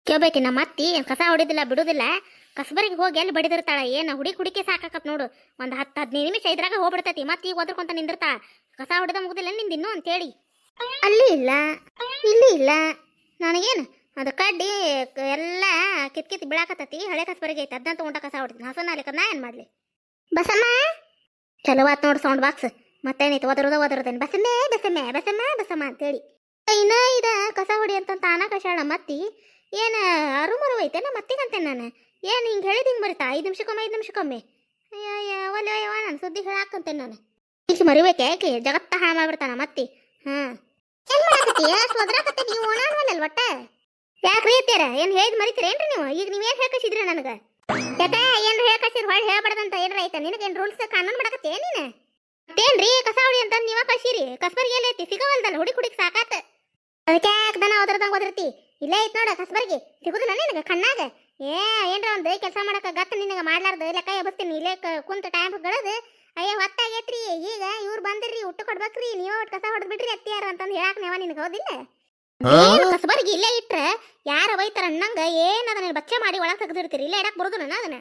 ಕೇಳ್ಬೇಕಿ ನಮ್ಮ ಅತ್ತಿ ಏನ್ ಕಸ ಹೊಡಿದಿಲ್ಲ ಬಿಡುದಿಲ್ಲ. ಕಸಬರಿಗೆ ಹೋಗಿ ಎಲ್ಲಿ ಬಡಿದಿರ್ತಾಳ. ಏನು ಹುಡುಕಿ ಸಾಕಾಕತ್ ನೋಡು. ಒಂದು 10-15 ನಿಮಿಷ ಇದ್ರಾಗ ಹೋಗ್ಬಿಡ್ತೈತಿ. ಮತ್ತೆ ಈಗ ಒದರ್ಕೊಂತ ನಿಂದಿರ್ತಾಳ. ಕಸ ಹೊಡೆದ ಮುಗುದಿಲ್ಲ ನಿಂದಿನ್ನು ಅಂತೇಳಿ. ಅಲ್ಲಿ ಇಲ್ಲ ಇಲ್ಲಿ ಇಲ್ಲ ನನಗೇನು ಅದು ಕಡ್ಡಿ ಎಲ್ಲ ಕಿತ್ಕಿತ್ ಬೀಳಾಕತ್ತತಿ. ಹಳೆ ಕಸಬರಿಗೆ ಐತಿ ಅದನ್ನ ತಗೊಂಡ ಕಸ ಹೊಡಿತೀನಿ. ಹಸನ ಅಲ್ಲಿಕ ನಾ ಏನ್ ಮಾಡ್ಲಿ? ಬಸಮ್ಮ ಚಲೋ ಆತ್ ನೋಡು ಸೌಂಡ್ ಬಾಕ್ಸ್. ಮತ್ತೇನೈತಿ ಒದರದೇನು ಬಸಮ್ಮೆ ಬಸಮ್ಮೆ ಬಸಮ್ಮ ಬಸಮ್ಮ ಅಂತೇಳಿ. ಇನ್ನ ಇದ ಕಸ ಹೊಡಿ ಅಂತ ತಾನ ಕಷಾಳ ಮತ್ತಿ ಏನು ಅರುಮರು ಐತೆ ನಾ ಮತ್ತಿಗಂತೇನೆ ನಾನು. ಏನು ಹಿಂಗೆ ಹೇಳಿದ ಹಿಂಗೆ ಬರಿತಾ 5 ನಿಮಿಷಕ್ಕೊಮ್ಮೆ 5 ನಿಮಿಷಕ್ಕೊಮ್ಮೆ. ಅಯ್ಯ ಒಲೆ ನಾನು ಸುದ್ದಿ ಹೇಳಾಕಂತೇನೆ ನಾನು. ಈಗ ಮರಿಬೇಕೆ ಯಾಕೆ ಜಗತ್ತ ಹಾಳು ಮಾಡ್ಬಿಡ್ತಾನ ಮತ್ತಿ. ಹಾಂ ಏನು ಮಾಡಾಕತ್ತೀಯ? ಸ್ವದ್ರಾಕತ್ತೆ ನೀವು ಓಣಾಡ್ವಲ್ಲ ಒಟ್ಟ. ಯಾಕ್ರಿ ಅತ್ತೀರ ಏನು ಹೇಳಿದ್ ಮರಿತೀರೇನ್ರಿ ನೀವು? ಈಗ ನೀವೇನು ಹೇಳ್ಕಸಿದ್ರಿ ನನಗೆ? ಯಾಕೆ ಏನು ಹೇಳ್ಕಸಿರ್ ಹೊಳ್ಳಿ ಹೇಳ್ಬಾರ್ದಂತ ಏನ್ರ ಐತೆ ನಿನಗೇನು ರೂಲ್ಸ್ ಕಾನೂನು ಮಾಡಕತ್ತೇ ನೀನು? ಮತ್ತೇನ್ರಿ ಕಸ ಹೊಡಿ ಅಂತ ನೀವ ಕಳ್ಸಿರಿ. ಕಸ್ಬರ್ಗಿ ಎಲ್ಲೈತಿ ಸಿಗವಲ್ದಲ್ಲ ಹುಡುಕಿ ಸಾಕಾತ. ಅದಕ್ಕೆ ಯಾಕದನ ಒದರ್ತಿ. ಇಲ್ಲೇ ಐತ್ ನೋಡ ಕಸ್ಬರ್ಗಿ ಸಿಗುದಿಲ್ಲ ನಿನಗೆ ಕಣ್ಣಾಗ. ಏನ್ರ ಒಂದು ಕೆಲಸ ಮಾಡಕ ಗತ್ತ ನಿನಗೆ ಮಾಡ್ಲಾರ್ದು ಲೆಕ್ಕ ಎಬ್ಬಿಸ್ತೀನಿ. ಇಲ್ಲೇ ಕುಂತ ಟೈಮ್ ಗಳದು ಅಯ್ಯ ಹೊತ್ತಾಗೈತ್ರಿ ಈಗ ಇವ್ರು ಬಂದಿರ್ರಿ ಊಟ ಕೊಡ್ಬೇಕ್ರಿ ನೀವ ಒಟ್ಟು ಕಸ ಹೊಡೆದ್ ಬಿಡ್ರಿ ಅತ್ತಿಯಾರ ಅಂತಂದು ಹೇಳಕ್ ನೀವ ನಿನಗೆ ಹೌದಿಲ್ಲ? ಕಸಬರ್ಗಿ ಇಲ್ಲೇ ಇಟ್ರೆ ಯಾರ ಬೈತಾರ ಅನ್ನಂಗ ಏನದನ್ನ ಬಚ್ಚೆ ಮಾಡಿ ಒಳಗೆ ತೆಗೆದಿರ್ತೀರಿ. ಇಲ್ಲೇ ಇಡಕ್ ಬರುದು ನನ್ನ ಅದನ್ನ.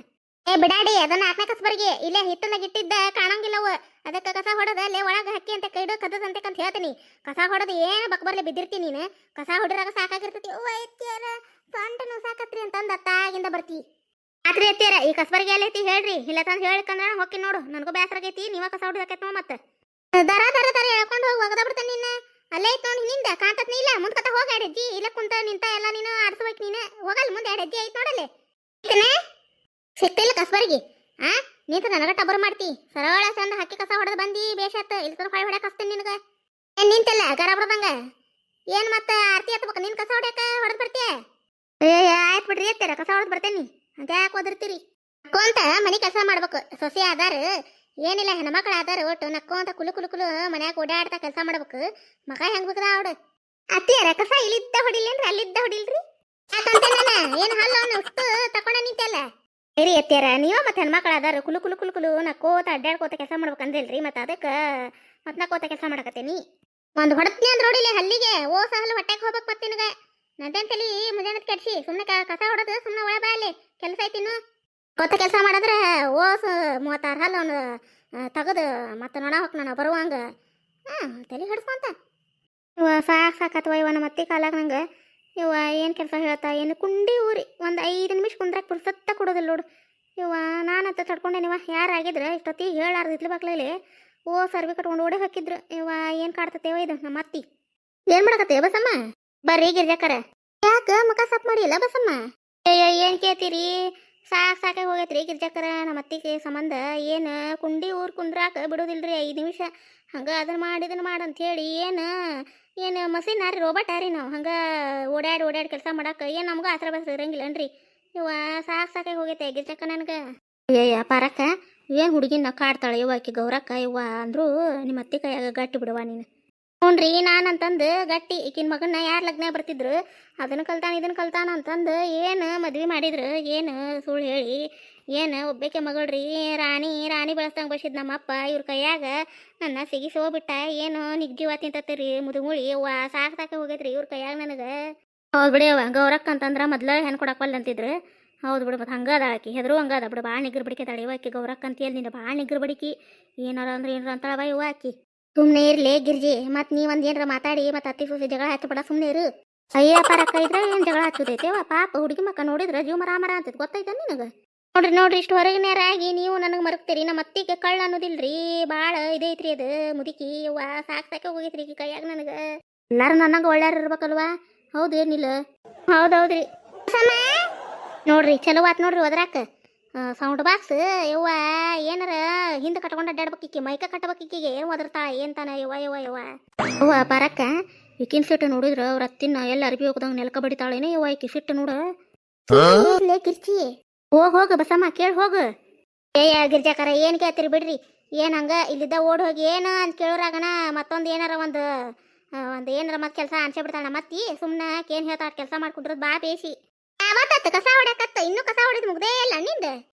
ಬಿಡಾಡಿ ಅದನ್ನ 4ನೇ ಕಸಬರ್ಗಿ ಇಲ್ಲೇ ಹಿತ್ತಲಾಗ ಇಟ್ಟಿದ್ದ ಕಾಣಂಗಿಲ್ಲವು. ಅದಕ್ಕೆ ಕಸ ಹೊಡೆದ ಅಲ್ಲೇ ಒಳಗೆ ಹಕ್ಕಿ ಅಂತ ಕೈಡು ಕದ್ದದಂತೆ ಅಂತ ಹೇಳ್ತೀನಿ. ಕಸ ಹೊಡೆದು ಏನು ಬಕ್ಬರ್ಲೆ ಬಿದ್ದಿರ್ತೀನಿ ನೀನು. ಕಸ ಹೊಡಿರಾಗ ಸಾಕಾಗಿರ್ತೈತಿ. ಎತ್ತಿಯಾರ ಸೊಂಟನು ಸಾಕತ್ರಿ ಅಂತಂದು ಅತ್ತಾಗಿಂದ ಬರ್ತಿ. ಆತ್ರಿ ಎತ್ತಿಯಾರ ಈ ಕಸಬರ್ಗಿ ಎಲ್ಲೈತಿ ಹೇಳ್ರಿ. ಇಲ್ಲ ತಂದು ಹೇಳಿಕಂದ್ರೆ ಹೊಕ್ಕಿ ನೋಡು. ನನಗೂ ಬೇಸರಾಗೈತಿ. ನೀವ ಕಸ ಹೊಡಿದಾಕೈತಿ ನೋ ಮತ್ತೆ ದರ ಹೇಳ್ಕೊಂಡು ಹೋಗಿ ಒಗದ ಬಿಡ್ತೇನೆ ನಿನ್ನ. ಅಲ್ಲೇ ಐತ್ ನೋಡಿ ನಿಂದ ಕಾಂತತ್ ನೀ ಇಲ್ಲ ಮುಂದ್ಕತ ಹೋಗಿ 2 ಹೆಜ್ಜೆ ಇಲ್ಲ ಕುಂತ ನಿಂತ ಎಲ್ಲ ನೀನು ಆಡ್ಸ್ಬೇಕು ನೀನು. ಹೋಗಲ್ ಮುಂದೆ 2 ಹೆಜ್ಜೆ ಐತ್ ನೋಡಲ್ಲೇ ಸಿಕ್ತಿಲ್ಲ ಕಸಬರ್ಗಿ. ನೀತ ನನಗ ಟಬರ್ ಮಾಡ್ತಿ. ಸರಳ ಚಂದ ಹಕ್ಕಿ ಕಸ ಹೊಡೆದು ಬಂದಿ ಬೇಷತ್. ಇಲ್ಲಿ ಹೊಳೆ ಹೊಡ್ಯಾಕ ಹಚ್ತೇನೆ ನಿನಗ. ನಿಂತಲ್ಲ ಗರ ಬಡ್ದಂಗ ಏನ್ ಮತ್ತೆ ಆರ್ತಿ ಹತ್ಬೇಕು ನಿನ್ ಕಸ ಹೊಡ್ಯಾಕ ಹೊಡೆದ್ ಬರ್ತೀಯ? ಆಯ್ತು ಬಿಡ್ರಿ ಎತ್ತೀರ ಕಸ ಹೊಡೆದ್ ಬರ್ತೇನಿ. ಅಂತ ಯಾಕೆ ಓದಿರ್ತೀರಿ? ನಕ್ಕೊಂತ ಮನೆ ಕೆಲಸ ಮಾಡ್ಬೇಕು. ಸೊಸೆ ಆದಾರ ಏನಿಲ್ಲ ಹೆಣ್ಮಕ್ಳು ಆದಾರ ಒಟ್ಟು ನಕ್ಕೊಂತ ಕುಲು ಮನ್ಯಾಗ ಓಡಾಡ್ತಾ ಕೆಲಸ ಮಾಡ್ಬೇಕು. ಮಗ ಹೆಂಗ್ ಬೇಕದ ಅವಡು ಅತ್ತಿಯಾರ ಕಸ ಇಲ್ಲಿದ್ದ ಹೊಡಿಲೇನ್ರಿ ಅಲ್ಲಿದ್ದ ಹೊಡಿಲ್ರಿ? ಯಾಕಂತ ನಾನು ಏನು ಹಲ್ಲ ಅವನು ಅಷ್ಟು ತಕೊಂಡ ನಿಂತಲ್ಲ. ಸರಿ ಎತ್ತಿಯಾರ ನೀವು ಮತ್ತೆ ಹೆಣ್ಮಕ್ಳು ಅದಾರ ಕುಲು ನಕ್ಕೋತ ಅಡ್ಡಾಡ್ಕೋತ ಕೆಲಸ ಮಾಡ್ಬೇಕಂದ್ರಿಲ್ರಿ. ಮತ್ತೆ ಅದಕ್ಕೆ ಮತ್ತೆ ನಕ್ಕೋತ ಕೆಲಸ ಮಾಡಕತ್ತೇನಿ. ಒಂದು ಹೊಡತ್ನಿ ಅಂದ್ರೆ ನೋಡಿಲ್ಲ ಹಲ್ಲಿಗೆ ಸಹಲ್ ಹೊಟ್ಟೆಗೆ ಹೋಗ್ಬೇಕು. ಮತ್ತೆ ನಿನಗೆ ನಂದೇನ್ ತಲಿ ಮುಂಜಾನೆ ಕೆಡ್ಸಿ ಸುಮ್ಮನೆ ಕಸ ಹೊಡೋದು ಸುಮ್ಮನೆ ಒಳ ಬಾ ಅಲ್ಲಿ ಕೆಲಸ ಐತಿನ್ನು. ಕೊತ್ತ ಕೆಲಸ ಮಾಡಿದ್ರೆ 36 ಹಲ್ಲು ಅವನು ತೆಗೆದು ಮತ್ತೆ ನೋಡ ಹೋಗಿ ನಾನು ಬರುವಂಗ ತಲೆ ಹಿಡ್ಸ್ಕೊಂತ ಇವ ಸಾಕತ್ವ ಇವನ ಮತ್ತೆ ಕಾಲಾಗ ನಂಗೆ ಇವ ಏನು ಕೆಲಸ ಹೇಳ್ತಾ ಏನು ಕುಂಡಿ ಊರಿ ಒಂದು 5 ನಿಮಿಷ ಕುಂದ್ರಾಕ್ ಪುರ್ಸತ್ತ ಕೊಡೋದಿಲ್ಲ ನೋಡು. ಇವ ನಾನಂತ ತಡ್ಕೊಂಡೇನಿವ ಯಾರಾಗಿದ್ರೆ ಇಷ್ಟೊತ್ತಿಗೆ ಹೇಳಾರ್ದು ಇತ್ಲಬೇಕಲೇ ಸರ್ವಿ ಕಟ್ಕೊಂಡು ಓಡಿ ಹಾಕಿದ್ರು. ಇವ ಏನು ಕಾಡ್ತತೇವ ಇದು ನಮ್ಮ ಅತ್ತಿ. ಏನು ಮಾಡಕತ್ತೇವ ಬಸಮ್ಮ? ಬರ್ರಿ ಗಿರ್ಜಾಕರ. ಯಾಕೆ ಮುಖ ಸಪ್ ಮಾಡಿಲ್ಲ ಬಸಮ್ಮ? ಏನು ಕೇಳ್ತೀರಿ? ಸಾಕಾಗಿ ಹೋಗೈತ್ರಿ ಗಿರ್ಜಾಕರ. ನಮ್ಮ ಅತ್ತಿಗೆ ಸಂಬಂಧ ಏನು ಕುಂಡಿ ಊರು ಕುಂದ್ರಾಕ ಬಿಡೋದಿಲ್ರಿ 5 ನಿಮಿಷ. ಹಂಗೆ ಅದನ್ನ ಮಾಡಂತ ಹೇಳಿ ಏನು ಮಷೀನ್ ರೀ ರೋಬೋಟ್ ರೀ ನಾವು. ಹಂಗೆ ಓಡಾಡಿ ಕೆಲಸ ಮಾಡಕ್ಕೆ ಏನು ನಮ್ಗೆ ಆಸರ ಬಸರ ಇರಂಗಿಲ್ಲನ್ರಿ. ಇವ ಸಾಕಾಗಿ ಹೋಗೈತೆ ಗಿರ್ಜಕ್ಕ ನನಗೆ. ಪಾರಕ್ಕ ಏನು ಹುಡುಗಿನ ಕಾಡ್ತಾಳೆ ಇವ ಆಕಿ ಗೌರಕ್ಕ. ಇವ ಅಂದ್ರು ನಿಮ್ಮ ಅತ್ತಿ ಕೈಯಾಗ ಗಟ್ಟಿ ಬಿಡುವ ನೀನು. ಹ್ಞೂನ್ರಿ ನಾನಂತಂದು ಗಟ್ಟಿ ಈಕಿನ ಮಗನ ಯಾರು ಲಗ್ನ ಬರ್ತಿದ್ರು ಅದನ್ನು ಇದನ್ನು ಕಲ್ತಾನ ಅಂತಂದು ಏನು ಮದ್ವೆ ಮಾಡಿದ್ರು. ಏನು ಸುಳ್ಳು ಹೇಳಿ ಏನು ಒಬ್ಬೇಕೆ ಮಗಳ್ರಿ ರಾಣಿ ಬೆಳೆಸ್ದಂಗೆ ಬಸಿದ್ ನಮ್ಮಪ್ಪ. ಇವ್ರ ಕೈಯಾಗ ನನ್ನ ಸಿಗಿಸಿ ಹೋಗ್ಬಿಟ್ಟ. ಏನು ನಿಗ್ಗಿವ ತಿಂತತ್ತೀರಿ ಮುದುಗುಳಿ. ಅವ್ವ ಸಾಕಾಕೆ ಹೋಗೈತ್ರಿ ಇವ್ರ ಕೈಯಾಗ ನನಗೆ. ಹೌದು ಬಿಡಿ ಅವ ಗೌರಕ್ಕ ಅಂತಂದ್ರೆ ಮೊದ್ಲು ಹೆಣ್ಣು ಕೊಡಕ್ಕಲ್ಲ ಅಂತಿದ್ರು. ಹೌದು ಬಿಡು ಮತ್ತೆ ಹಂಗೆ ಅದ ಆಕಿ ಹೆದರು ಹಂಗೆ ಅದ ಬಿಡು. ಭಾಳ ನಿಗ್ರ ಬಡಿಕೆತಾಳೆ ಇವ ಆಕಿ ಗೌರಕ್ಕ ಅಂತ ಹೇಳಿ ನಿನ್ನ ಭಾಳ ನಿಗ್ರ ಬಡಿಕಿ. ಏನಾರ ಅಂದ್ರೆ ಏನಾರ ಅಂತಾಳವ ಇವ ಆಕಿ. ಸುಮ್ಮನೆ ಇರ್ಲಿ ಗಿರ್ಜಿ. ಮತ್ತೆ ನೀವು ಒಂದು ಏನಾರ ಮಾತಾಡಿ ಮತ್ತೆ ಅತ್ತಿ ಸೂಸಿ ಜಗಳ ಹಚ್ಚಬೇಡ ಸುಮ್ಮನೆ ಇರು. ಅಯ್ಯ ಪರಕ್ಕ ಇದ್ರೆ ಏನು ಜಗಳ ಹಚ್ಚೋದೈತೆವ ಪಾಪ ಹುಡುಗಿ ಮಕ್ಕ ನೋಡಿದ್ರೆ ಜೀವ ಮರ ಅಂತೈತೆ ಗೊತ್ತೈತೆ ನಿನಗೆ. ನೋಡ್ರಿ ಇಷ್ಟು ಹೊರಗಿನಾರಾಗಿ ನೀವು ನನಗೆ ಮರಕ್ತೀರಿ. ನಮ್ಮ ಅತ್ತಿಗೆ ಕಳ್ಳ ಅನ್ನೋದಿಲ್ರಿ ಭಾಳ ಇದೈತ್ರಿ ಅದು ಮುದುಕಿ. ಅವ್ವ ಸಾಕಾಕೆ ಹೋಗೈತ್ರಿ ಈ ಕೈಯಾಗ ನನಗೆ. ಎಲ್ಲಾರು ನನಗೆ ಒಳ್ಳೆಯಾರ ಇರ್ಬೇಕಲ್ವಾ? ಹೌದು ಏನಿಲ್ಲ? ಹೌದೌದ್ರಿ ನೋಡ್ರಿ ಚಲೋ ಆತ್ ನೋಡ್ರಿ ಒದ್ರಾಕ ಸೌಂಡ್ ಬಾಕ್ಸ್. ಯವ್ವ ಏನಾರ ಹಿಂದೆ ಕಟ್ಕೊಂಡು ಅಡ್ಡಾಡ್ಬೇಕಿಕ್ಕಿ ಮೈಕ ಕಟ್ಟಬೇಕಿಕ್ಕಿಗೆ ಏನು ಒದರ್ತಾಳ ಏನ್ ತಾನ ಯವ್ವ ಬರಕ್ಕ ಈಕಿನ ಸಿಟ್ಟು ನೋಡಿದ್ರ ಅವ್ರ ಅತ್ತಿನ ಎಲ್ಲ ಅರ್ಬಿ ಹೋಗದಂಗ ನೆಲಕ ಬಡಿತಾಳೇನೆ ಯವ್ವ ಈಕಿ ಸಿಟ್ಟು ನೋಡ. ಕಿರ್ಚಿ ಹೋಗ ಬಸಮ್ಮ ಕೇಳಿ ಹೋಗು. ಗಿರ್ಜಾಕರ ಏನು ಕೇಳ್ತೀರಿ ಬಿಡ್ರಿ. ಏನು ಹಂಗ ಇಲ್ಲಿದ್ದ ಓಡ್ ಹೋಗಿ ಏನು ಅಂತ ಕೇಳೋರಾಗನ ಮತ್ತೊಂದು ಏನಾರ ಒಂದು ಏನಾರ ಮತ್ತೆ ಕೆಲಸ ಅನ್ಸೇ ಬಿಡ್ತಾಳ ಮತ್ತಿ. ಸುಮ್ಮನೆ ಏನ್ ಹೇಳ್ತಾಳ ಕೆಲಸ ಮಾಡ್ಕೊಂಡ್ರದ್ ಬಾ ಬೇಸಿ. ಯಾವತ್ತ ಕಸ ಹೊಡ್ಯಾಕತ್ತ ಇನ್ನೂ ಕಸ ಹೊಡಿದ್ ಮುಗ್ದೇ ಇಲ್ಲ ನಿಂದ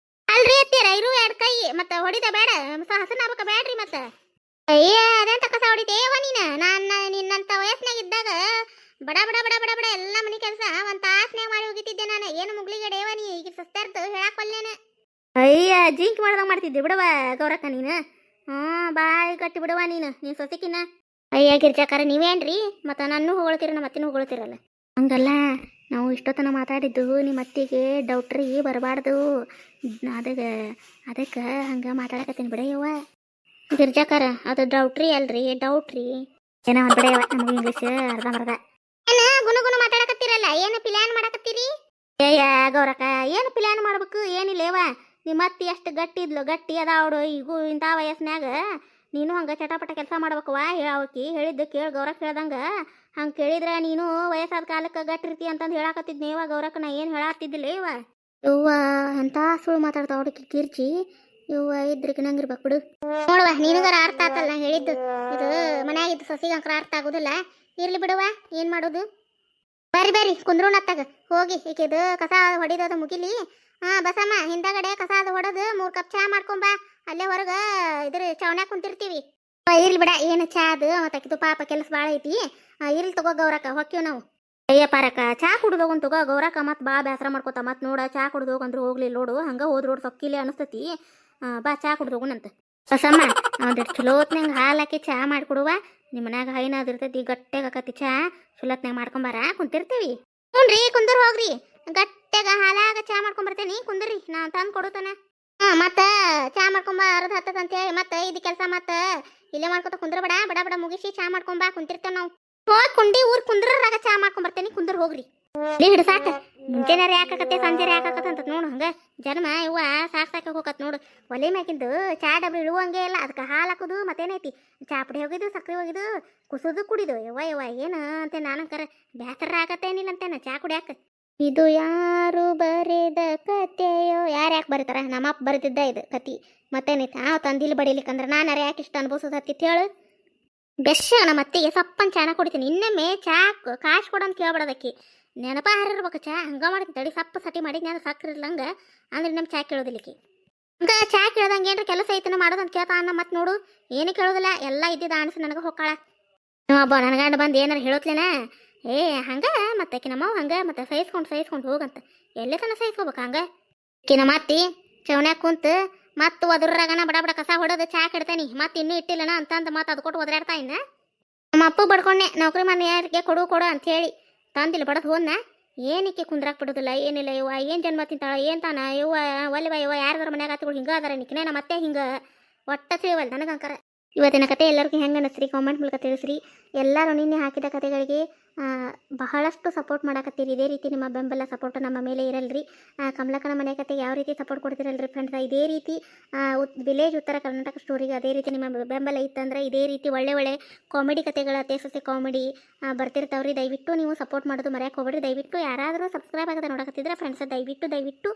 ಅಲ್ರಿ ಎತ್ತೀರ ಇರು 2 ಕೈ ಮತ್ತೆ ಹೊಡಿದ ಬೇಡ ಹಸನ ಆಗ್ಬೇಕ ಬೇಡ್ರಿ ಮತ್ತೆ. ಅಯ್ಯ ಅದೆಂತ ಕಸ ಹೊಡಿತೇವ ನೀನು? ನಿನ್ನಂತ ವಯಸ್ಸಿನಾಗ ಇದ್ದಾಗ ಬಡ ಬಡ ಬಡ ಬಡ ಬಡ ಎಲ್ಲ ಮನೆ ಕೆಲಸ ಒಂದು ತಾಸ್ನಾಗ ಮಾಡಿ ಹೋಗಿದ್ದೆ. ತೆಗಿತಿದ್ದೆ ನಾನು. ಏನು ಮುಗ್ಲಿಗಡೆವ ನೀ ಈಗ ಸಸ್ತಾರ್ದು ಹೇಳಾಕೊಲ್ಲೇನ. ಅಯ್ಯ ಜಿಂಕ್ ಮಾಡ್ದಂಗೆ ಮಾಡ್ತಿದ್ದೆ ಬಿಡವ ಗೌರಕ್ಕ ನೀನು. ಬಾಯಿ ಕಟ್ಟಿ ಬಿಡವ ನೀನು ಸೊಸಿಕಿನ. ಅಯ್ಯ ಗಿರ್ಜಾಕಾರ ನೀವೇನ್ರಿ ಮತ್ತು ನನ್ನೂ ಹೊಗಳ್ತೀರ ನಮ್ಮ ಅತ್ತಿನೂ ಹೊಗಳ್ತೀರಲ್ಲ. ಹಂಗಲ್ಲ, ನಾವು ಇಷ್ಟೊತ್ತನ ಮಾತಾಡಿದ್ದು ನಿಮ್ಮ ಅತ್ತಿಗೆ ಡೌಟ್ರಿ ಬರಬಾರ್ದು, ಅದಕ್ಕೆ ಹಂಗೆ ಮಾತಾಡಕತ್ತೀನಿ ಬಿಡಯ್ಯವ್ವ. ಗಿರ್ಜಾಕಾರ ಅದು ಡೌಟ್ರಿ ಅಲ್ರಿ, ಡೌಟ್ರಿ ಏನೋ ಒಂದು ಬಿಡಯ್ಯವ, ನಮಗೆ ಇಂಗ್ಲೀಷ್ ಅರ್ಧಂಬರ್ಧ. ಏನು ಗುಣ ಮಾತಾಡಕತ್ತೀರಲ್ಲ, ಏನು ಪ್ಲ್ಯಾನ್ ಮಾಡಕತ್ತೀರಿ? ಏಯ್ಯ ಗೌರಕ್ಕ, ಏನು ಪ್ಲ್ಯಾನ್ ಮಾಡ್ಬೇಕು ಏನಿಲ್ಲೇವ. ನಿಮ್ಮ ಅತ್ತಿ ಎಷ್ಟು ಗಟ್ಟಿ ಅದಾವಡು. ಈಗೂ ಇಂಥ ವಯಸ್ಸಿನಾಗ ನೀನು ಹಂಗೆ ಚಟಪಟ ಕೆಲಸ ಮಾಡ್ಬೇಕವ್ವ. ಹೇಳಾವಕಿ ಹೇಳಿದ್ದು ಕೇಳಿ ಗೌರಕ್ಕ ಹೇಳ್ದಂಗೆ ಹಂಗೆ ಕೇಳಿದ್ರೆ ನೀನು ವಯಸ್ಸಾದ ಕಾಲಕ್ಕೆ ಗಟ್ಟಿರ್ತಿ ಅಂತಂದು ಹೇಳಾಕತ್ತಿದ್ನೇವ ಗೌರಕ್ಕ. ನಾ ಏನು ಹೇಳಾಕತ್ತಿದ್ದಿಲ್ಲ ಇವ. ಇವ್ವ ಎಂಥ ಸುಳ್ಳು ಮಾತಾಡ್ತಾವ ಹುಡುಕಿ ಕಿರ್ಚಿ. ಇವ್ವ ಇದ್ರಿಗೆ ನಂಗಿರ್ಬೇಕು ಬಿಡು. ನೋಡುವ ನೀನುಗಾರ ಅರ್ಥ ಆತಲ್ಲ ನಾ ಹೇಳಿದ್ದು. ಇದು ಮನ್ಯಾಗಿದ್ದು ಸೊಸಿಗೆ ಅಂಕರ ಅರ್ಥ ಆಗೋದಿಲ್ಲ. ಇರ್ಲಿ ಬಿಡುವ, ಏನು ಮಾಡೋದು. ಬರ್ರಿ ಕುಂದ್ರೋಣತ್ತಾಗ ಹೋಗಿ ಈಕಿದು ಕಸ ಹೊಡಿದೋದು ಮುಗಿಲಿ. ಬಸಮ್ಮ ಹಿಂದಗಡೆ ಕಸ ಅದು ಹೊಡೆದು 3 ಕಪ್ ಚಹಾ ಮಾಡ್ಕೊಂಬ. ಅಲ್ಲೇ ಹೊರಗೆ ಇದ್ರ ಚವನ್ಯಾಗ ಕುಂತಿರ್ತೀವಿ. ಇರ್ಲಿ ಬಿಡ, ಏನು ಚಹಾ ಅದು ಮತ್ತಾಕಿದು ಪಾಪ ಕೆಲಸ ಭಾಳ ಐತಿ. ಇರ್ಲಿ ತಗೋ ಗೌರಕ್ಕ, ಹೊಕ್ಕಿವ್ ನಾವು. ಅಯ್ಯ ಪಾರಕ್ಕ, ಚಹಾ ಕುಡ್ದು ಹೋಗನ್ ತಗೋ ಗೌರಕ್ಕ. ಮತ್ತೆ ಬಾ ಬೇಸರ ಮಾಡ್ಕೋತ ಮತ್ತೆ ನೋಡ ಚಹಾ ಕುಡ್ದು ಹೋಗಂದ್ರು ಹೋಗ್ಲಿಲ್ಲ ನೋಡು. ಹಂಗೆ ಹೋದ್ರೋಡು ಸೊಕ್ಕಿಲಿ ಅನಿಸ್ತತಿ. ಬಾ ಚಹಾ ಕುಡ್ದು ಹೋಗುನಂತ. ಬಸಮ್ಮ ಒಂದಿಟ್ಟು ಚಲೋ ಹೊತ್ನಂಗೆ ಹಾಲು ಹಾಕಿ ಚಹಾ ಮಾಡಿಕೊಡುವ. ನಿಮ್ಮ ಮನ್ಯಾಗ ಹೈನಾದ್ ಇರ್ತೈತಿ, ಗಟ್ಟಿಯಾಗ ಆಕತಿ ಚಹಾ. ಚಲೋತ್ನಾಗ ಮಾಡ್ಕೊಂಬಾರ, ಕುಂತಿರ್ತೀವಿ. ಹ್ಞೂ ರೀ ಕುಂದರ್ ಹೋಗ್ರಿ. ಗಟ್ಟಿಯಾಗ ಹಾಲಾಗ ಚಹಾ ಮಾಡ್ಕೊಂಬರ್ತೇನಿ, ಕುಂದ್ರಿ ನಾ ತಂದು ಕೊಡುತ್ತಾನೆ. ಮತ್ತೆ ಚಹಾ ಮಾಡ್ಕೊಂಬ ಅರ್ಧ ಹತ್ತದ ಅಂತೇಳಿ ಮತ್ತೆ ಇದು ಕೆಲಸ ಮತ್ತೆ ಇಲ್ಲೇ ಮಾಡ್ಕೊತ ಕುಂದ್ರ ಬಡ ಮುಗಿಸಿ ಚಹಾ ಮಾಡ್ಕೊಂಬ. ಕುಂತಿರ್ತೇವೆ ನಾವು. ಹೋಗಿ ಕುಂಡಿ ಊರ್ ಕುಂದ್ರಾಗ ಚಹಾ ಮಾಡ್ಕೊಂಬರ್ತೇನಿ, ಕುಂದ್ರ ಹೋಗ್ರಿ. ಹಿಡು ಸಾಕ. ಮುಂಚೆನಾರ ಯಾಕಾಕತ್ತೆ ಸಂಜೆ ಯಾಕಾಕತ್ತ ನೋಡು. ಹಂಗೆ ಜನ್ಮ ಇವ ಸಾಕಾಗಿ ಹೋಗತ್ ನೋಡು. ಒಲೆ ಮ್ಯಾಗಿಂದು ಚಹಾ ಡಬ್ರಿ ಇಳುವಂಗೆ ಇಲ್ಲ. ಅದಕ್ಕೆ ಹಾಲು ಹಾಕೋದು ಮತ್ತೇನೈತಿ, ಚಹಾ ಪುಡಿ ಹೋಗಿದ್ದು ಸಕ್ಕರೆ ಹೋಗಿದ್ದು ಕುಸುದು ಕುಡಿದು ಯವ್ವ ಏನು ಅಂತ ನಾನಂಕರ ಬ್ಯಾಸರ ಆಗತ್ತೇನಿಲ್ಲ ಅಂತೇನ ಚಹಾ ಕುಡಿಯಾಕ. ಇದು ಯಾರು ಬರೆದ ಕತೆಯೋ? ಯಾರು ಯಾಕೆ ಬರೀತಾರ? ನಮ್ಮಪ್ಪ ಬರೆದಿದ್ದ ಇದು ಕತಿ. ಮತ್ತೇನೈತಿ ತಂದಿಲ್ಲಿ ಬಡಿಲಿಕ್ಕಂದ್ರೆ ನಾನು ಯಾಕೆ ಇಷ್ಟ ಅನ್ಭವಿಸೋದು ಹತ್ತಿತ್ತು ಹೇಳು. ಬೆಶ ನಮ್ಮ ಅತ್ತಿಗೆ ಸಪ್ಪನ್ ಚಾನ ಕುಡಿತೀನಿ. ಇನ್ನೊಮ್ಮೆ ಚಾ ಕಾಶ್ ಕೊಡಂತ ಕೇಳ್ಬಿಡೋದಕ್ಕಿ. ನೆನಪ ಹಾರಿರ್ಬೇಕು ಚಾ. ಹಂಗೆ ಮಾಡ್ತೀನಿ ತಡಿ. ಸಪ್ಪ ಸಟಿ ಮಾಡಿದ್ನಿ ಅಂದ್ರೆ ಸಕ್ರೆ ಇರ್ಲಂಗೆ ಅಂದ್ರೆ ನಮ್ಮ ಚಾ ಕೇಳೋದಿಲ್ಲಕ್ಕಿ. ಹಂಗೆ ಚಾ ಕೇಳ್ದಂಗೆ ಏನ್ರ ಕೆಲಸ ಐತನ ಮಾಡೋದಂತ ಕೇಳ್ತಾ ಅನ್ನ. ಮತ್ತೆ ನೋಡು ಏನು ಕೇಳೋದಿಲ್ಲ, ಎಲ್ಲ ಇದ್ದಿದ್ದು ಅನಿಸಿ ನನಗೆ ಹೊಕ್ಕಾಳ. ಒಬ್ಬ ನನ್ನ ಗಂಡ ಬಂದು ಏನಾರು ಹೇಳೋತ್ಲೇನ, ಹಂಗೆ ಮತ್ತೆ ನಮ್ಮವ್ ಹಂಗೆ ಮತ್ತೆ ಸಹಿಸ್ಕೊಂಡು ಹೋಗಂತ. ಎಲ್ಲೇ ತನ ಸಹಿಸ್ಕೋಬೇಕು ಹಂಗೆ. ನಮ್ಮ ಅತ್ತಿ ಚವನ್ಯಾಗ ಕುಂತು ಮತ್ತು ಒದ್ರಾಗನ ಬಡ ಕಸ ಹೊಡೋದು ಚಾ ಕೆಡ್ತೇನಿ. ಮತ್ತೆ ಇನ್ನೂ ಇಟ್ಟಿಲ್ಲನ ಅಂತ ಮತ್ತೆ ಅದು ಕೊಟ್ಟು ಒದರಾಡ್ತಾ ಇನ್ನ. ನಮ್ಮ ಅಪ್ಪ ಬಡ್ಕೊಂಡೆ ನೌಕರಿ ಮನೆಯಾರಿಗೆ ಕೊಡು ಅಂತ ಹೇಳಿ ತಂದಿಲ್ಲ ಬಡದು ಹೋದ್ನ. ಏನಕ್ಕೆ ಕುಂದ್ರಾಕ್ ಬಿಡೋದಿಲ್ಲ ಏನಿಲ್ಲ. ಇವ ಏನು ಜನ್ಮ ತಿಂತಾಳ ಏನು ತಾನ ಇವ ಒಲಿವ ಇವ ಯಾರ್ದಾರ ಮನ್ಯಾಗ ಆತಗಳು ಹಿಂಗೆ ಅದಾರ ನಿಕ್ಕಿನೇ ನಮ್ಮ ಅತ್ತೆ ಹಿಂಗೆ ಒಟ್ಟ ತಿಳಿವಲ್ಲ ನನಗಂಕರ. ಇವತ್ತಿನ ಕತೆ ಎಲ್ಲರಿಗೂ ಹೆಂಗೆ ಅನ್ನಿಸ್ರಿ ಕಾಮೆಂಟ್ ಮೂಲಕ ತಿಳಿಸ್ರಿ. ಎಲ್ಲರೂ ನಿನ್ನೆ ಹಾಕಿದ ಕತೆಗಳಿಗೆ ಬಹಳಷ್ಟು ಸಪೋರ್ಟ್ ಮಾಡಕತ್ತೀರಿ. ಇದೇ ರೀತಿ ನಿಮ್ಮ ಬೆಂಬಲ ಸಪೋರ್ಟ್ ನಮ್ಮ ಮೇಲೆ ಇರಲ್ರಿ. ಕಮಲಕ್ಕನ ಮನೆ ಕತೆಗೆ ಯಾವ ರೀತಿ ಸಪೋರ್ಟ್ ಕೊಡ್ತಿರಲ್ರಿ ಫ್ರೆಂಡ್ಸ್, ಇದೇ ರೀತಿ ವಿಲೇಜ್ ಉತ್ತರ ಕರ್ನಾಟಕ ಸ್ಟೋರಿಗೆ ಅದೇ ರೀತಿ ನಿಮ್ಮ ಬೆಂಬಲ ಇತ್ತಂದ್ರೆ ಇದೇ ರೀತಿ ಒಳ್ಳೆ ಕಾಮಿಡಿ ಕತೆಗಳ ಅತ್ತೆ ಕಾಮಿಡಿ ಬರ್ತಿರ್ತಾವ್ರಿ. ದಯವಿಟ್ಟು ನೀವು ಸಪೋರ್ಟ್ ಮಾಡೋದು ಮರೆಯಕ್ಕೆ ಹೋಗ್ಬೇಡ್ರಿ. ದಯವಿಟ್ಟು ಯಾರಾದರೂ ಸಬ್ಸ್ಕ್ರೈಬ್ ಆಗದೆ ನೋಡಕತ್ತಿದ್ರೆ ಫ್ರೆಂಡ್ಸ್ ದಯವಿಟ್ಟು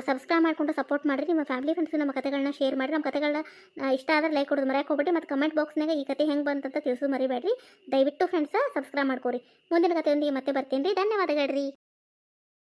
ಸಬ್ಸ್ಕ್ರೈಬ್ ಮಾಡಿಕೊಂಡು ಸಪೋರ್ಟ್ ಮಾಡಿರಿ. ನಿಮ್ಮ ಫ್ಯಾಮಿಲಿ ಫ್ರೆಂಡ್ಸ್ ನಮ್ಮ ಕತೆಗಳನ್ನ ಶೇರ್ ಮಾಡಿರಿ. ನಮ್ಮ ಕತೆಗಳನ್ನ ಇಷ್ಟ ಆದರೆ ಲೈಕ್ ಕೊಡೋದು ಮರೆಯಕ್ಕೆ ಹೋಗ್ಬೇಡ್ರಿ. ಮತ್ತು ಕಮೆಂಟ್ ಬಾಕ್ಸ್ನಾಗ ಈ ಕತೆ ಹೆಂಗೆ ಬಂತಂತ ತಿಳಿಸೋದು ಮರಿಬೇಡ್ರಿ. ದಯವಿಟ್ಟು ಫ್ರೆಂಡ್ಸ್ ಸಬ್ಸ್ಕ್ರೈಬ್ ಮಾಡ್ಕೋರಿ. ಮುಂದಿನ ಕಥೆಯೊಂದಿಗೆ ಮತ್ತೆ ಬರ್ತೀನಿ. ಧನ್ಯವಾದಗಳು ರೀ.